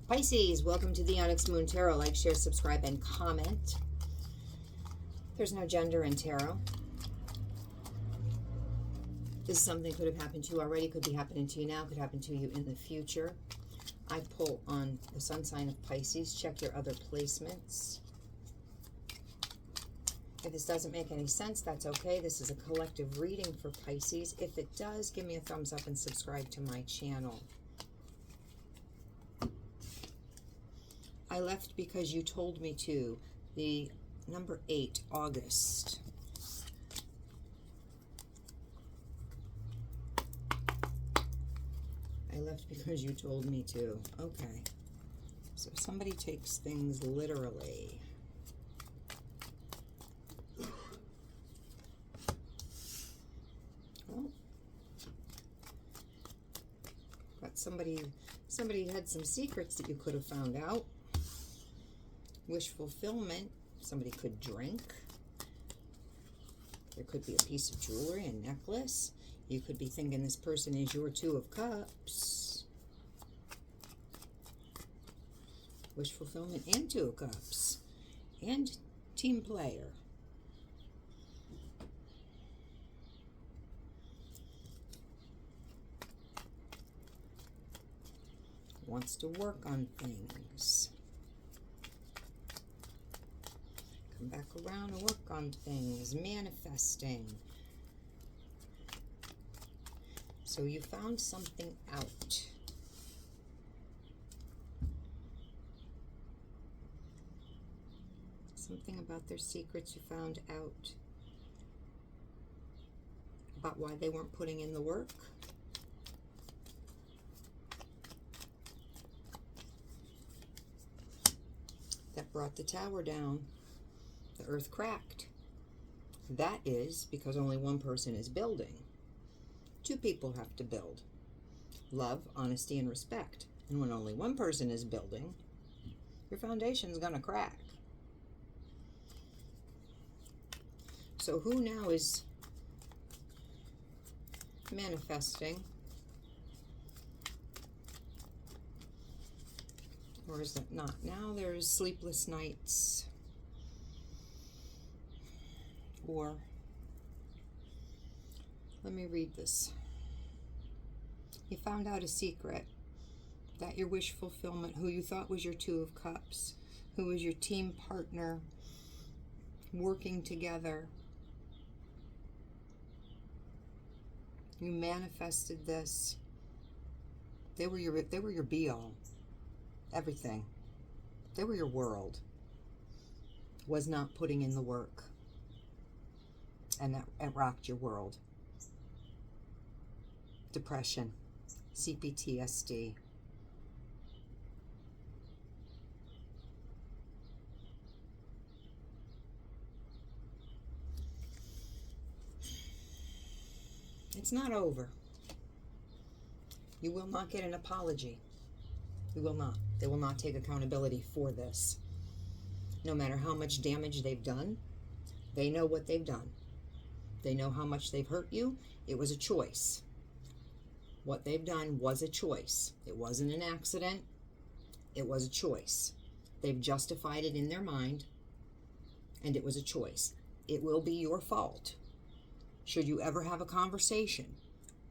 Pisces, welcome to the Onyx Moon Tarot. Like, share, subscribe, and comment. There's no gender in tarot. This is something that could have happened to you already, could be happening to you now, could happen to you in the future. I pull on the sun sign of Pisces. Check your other placements. If this doesn't make any sense, that's okay. This is a collective reading for Pisces. If it does, give me a thumbs up and subscribe to my channel. I left because you told me to. The number 8, August. I left because you told me to. Okay. So somebody takes things literally. Well, got somebody had some secrets that you could have found out. Wish fulfillment. Somebody could drink. There could be a piece of jewelry, a necklace. You could be thinking this person is your 2 of Cups. Wish fulfillment and 2 of Cups. And team player. Wants to work on things. Come back around and work on things. Manifesting. So you found something out. Something about their secrets you found out. About why they weren't putting in the work. That brought the tower down. The earth cracked. That is because only one person is building. 2 people have to build. Love, honesty, and respect. And when only one person is building, your foundation's gonna crack. So who now is manifesting? Or is that not? Now there's sleepless nights. Or, let me read this. You found out a secret that your wish fulfillment, who you thought was your 2 of Cups, who was your team partner, working together. You manifested this. They were your be-all. Everything. They were your world. Was not putting in the work. And that rocked your world. Depression, CPTSD. It's not over. You will not get an apology. You will not. They will not take accountability for this. No matter how much damage they've done, they know what they've done. They know how much they've hurt you. It was a choice. What they've done was a choice. It wasn't an accident. It was a choice. They've justified it in their mind, and it was a choice. It will be your fault. Should you ever have a conversation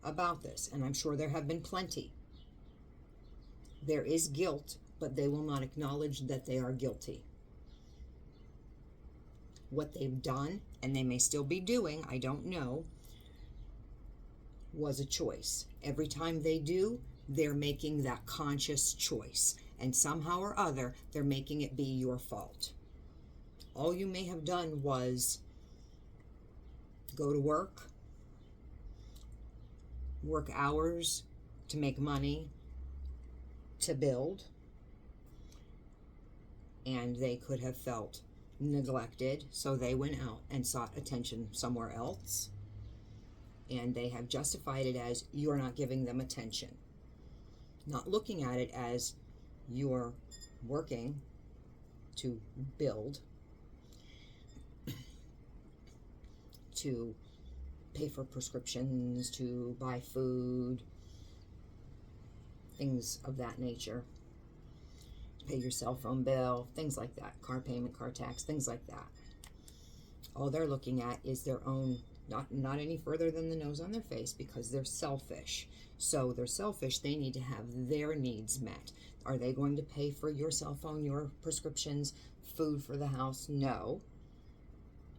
about this, and I'm sure there have been plenty, there is guilt, but they will not acknowledge that they are guilty. What they've done, and they may still be doing, I don't know, was a choice. Every time they do, they're making that conscious choice. And somehow or other, they're making it be your fault. All you may have done was go to work hours to make money, to build, and they could have felt neglected, so they went out and sought attention somewhere else, and they have justified it as you're not giving them attention, not looking at it as you're working to build, to pay for prescriptions, to buy food, things of that nature. pay your cell phone bill, things like that, car payment, car tax, things like that. All they're looking at is their own, not any further than the nose on their face, because they're selfish. So they're selfish, they need to have their needs met. Are they going to pay for your cell phone, your prescriptions, food for the house? No.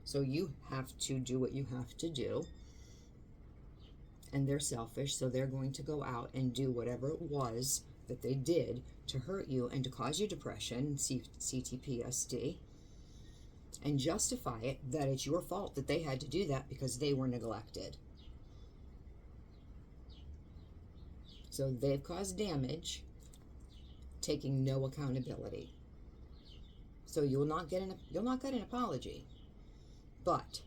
So you have to do what you have to do. And they're selfish, so they're going to go out and do whatever it was that they did to hurt you and to cause you depression, CTPSD, and justify it that it's your fault that they had to do that because they were neglected. So they've caused damage, taking no accountability. So you'll not get an apology. But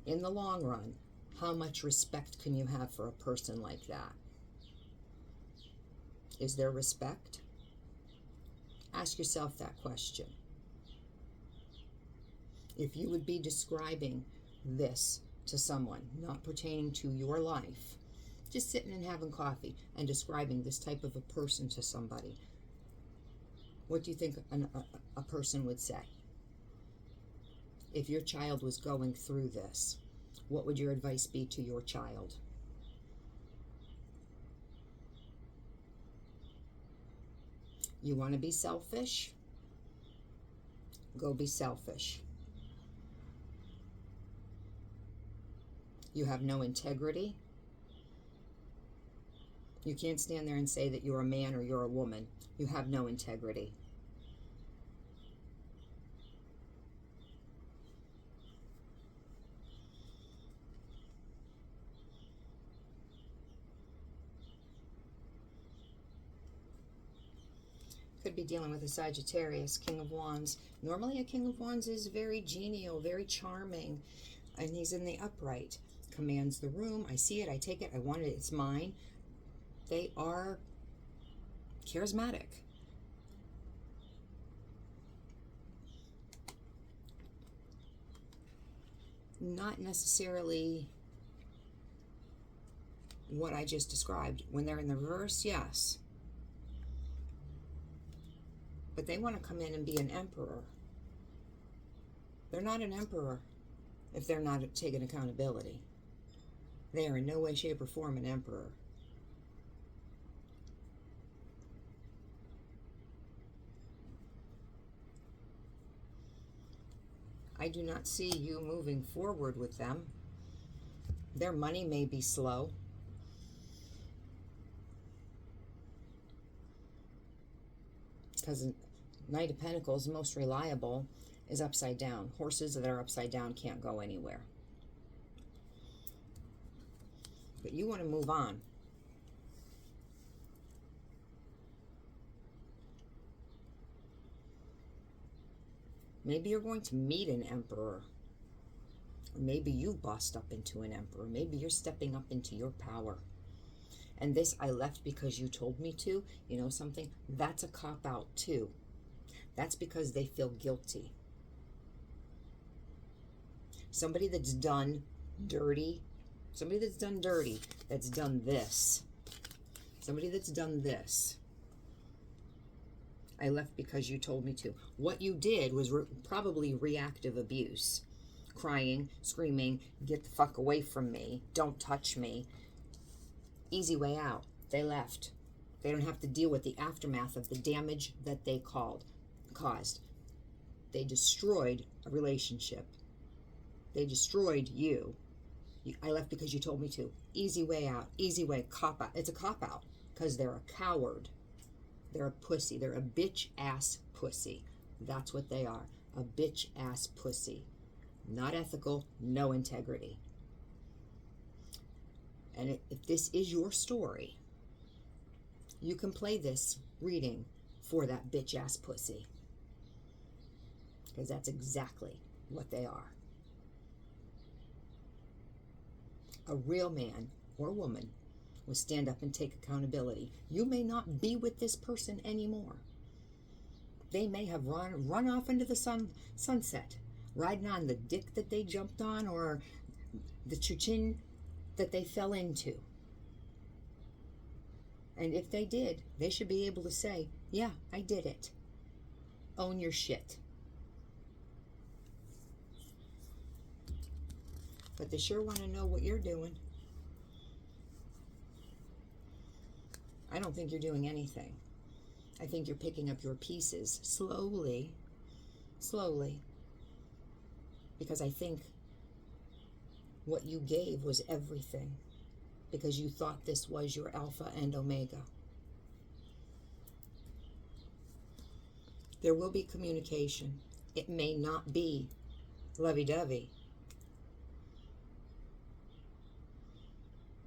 in the long run, how much respect can you have for a person like that? Is there respect? Ask yourself that question. If you would be describing this to someone, not pertaining to your life, just sitting and having coffee and describing this type of a person to somebody, what do you think a person would say? If your child was going through this, what would your advice be to your child? You want to be selfish? Go be selfish. You have no integrity. You can't stand there and say that you're a man or you're a woman. You have no integrity. Could be dealing with a Sagittarius, King of Wands. Normally a King of Wands is very genial, very charming, and he's in the upright. Commands the room. I see it, I take it, I want it, it's mine. They are charismatic. Not necessarily what I just described. When they're in the reverse, yes. But they want to come in and be an emperor. They're not an emperor if they're not taking accountability. They are in no way, shape, or form an emperor. I do not see you moving forward with them. Their money may be slow. Because Knight of Pentacles, most reliable, is upside down. Horses that are upside down can't go anywhere. But you want to move on. Maybe you're going to meet an emperor. Or maybe you bust up into an emperor. Maybe you're stepping up into your power. And this, I left because you told me to. You know something? That's a cop-out too. That's because they feel guilty. Somebody that's done dirty. Somebody that's done dirty. That's done this. Somebody that's done this. I left because you told me to. What you did was probably reactive abuse. Crying, screaming, get the fuck away from me. Don't touch me. Easy way out. They left. They don't have to deal with the aftermath of the damage that they caused. They destroyed a relationship. They destroyed you. I left because you told me to. Easy way out. Easy way. Cop out. It's a cop out because they're a coward. They're a pussy. They're a bitch-ass pussy. That's what they are. A bitch-ass pussy. Not ethical, no integrity. And if this is your story, you can play this reading for that bitch-ass pussy. Because that's exactly what they are. A real man or woman will stand up and take accountability. You may not be with this person anymore. They may have run off into the sunset, riding on the dick that they jumped on or the chuchin that they fell into. And if they did, they should be able to say, yeah, I did it. Own your shit. But they sure want to know what you're doing. I don't think you're doing anything. I think you're picking up your pieces slowly, slowly. Because I think what you gave was everything. Because you thought this was your alpha and omega. There will be communication. It may not be lovey-dovey.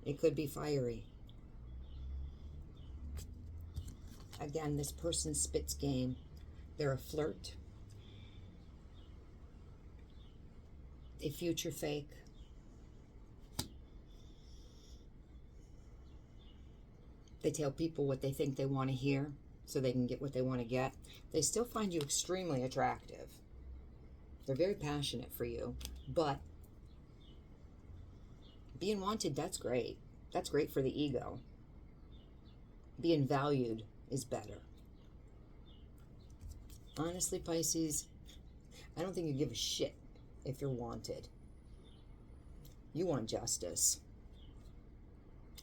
It could be fiery. Again, this person spits game. They're a flirt. They future fake. They tell people what they think they want to hear so they can get what they want to get. They still find you extremely attractive. They're very passionate for you, but being wanted, that's great. That's great for the ego. Being valued is better. Honestly, Pisces, I don't think you give a shit if you're wanted. You want justice.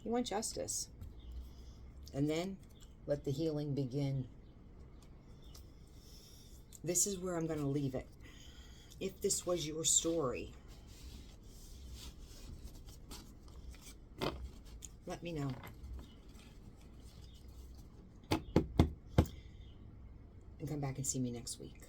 You want justice. And then let the healing begin. This is where I'm going to leave it. If this was your story, let me know. And come back and see me next week.